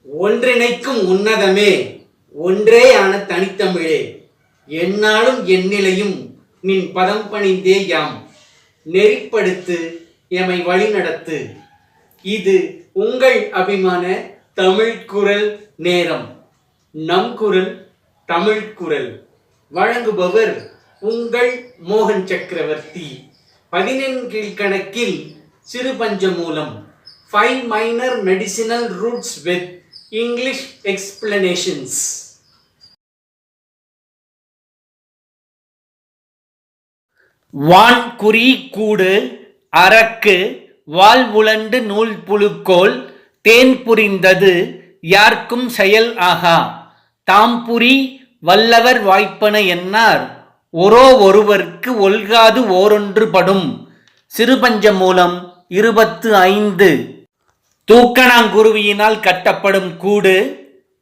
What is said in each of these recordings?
ஒன்றிணைக்கும் உன்னதமே, ஒன்றேயான தனித்தமிழே, எந்நாளும் எந்நிலையும் நின் பதம் பணிந்தே யாம் நெறிப்படுத்து எமை வழிநடத்து. இது உங்கள் அபிமான தமிழ் குரல் நேரம். நம் குரல் தமிழ் குரல். வழங்குபவர் உங்கள் மோகன் சக்கரவர்த்தி. 14 கீழ்கணக்கில் சிறு பஞ்சமூலம். 5 minor medicinal roots with English explanations. வான் குறி கூடு அரக்கு வால் உலண்டு நூல் புழுக்கோள் தேன் புரிந்தது யார்க்கும் செயல் ஆகா. தாம்புரி வல்லவர் வாய்ப்பன என்னார் ஒருவர்க்கு ஒல்காது ஓரொன்று படும். சிறுபஞ்சமூலம் 25. தூக்கணாங்குருவியினால் கட்டப்படும் கூடு,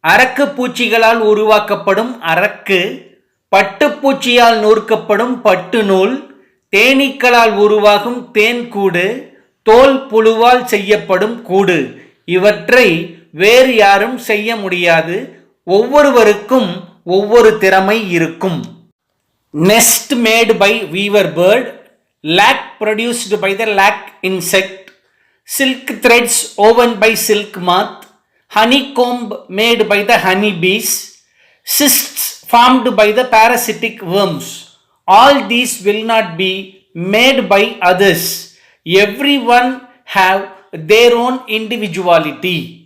அரக்கு பூச்சிகளால் உருவாக்கப்படும் அரக்கு, பட்டுப்பூச்சியால் நூற்கப்படும் பட்டு நூல், தேனீக்களால் உருவாகும் தேன் கூடு, தோல் புழுவால் செய்யப்படும் கூடு. இவற்றை வேறு யாரும் செய்ய முடியாது. ஒவ்வொருவருக்கும் ஒவ்வொரு திறமை இருக்கும். Nest made by weaver bird, lac produced by the lac insect, silk threads woven by silk moth, honeycomb made by the honey bees, cysts formed by the parasitic worms. All these will not be made by others. Everyone have their own individuality.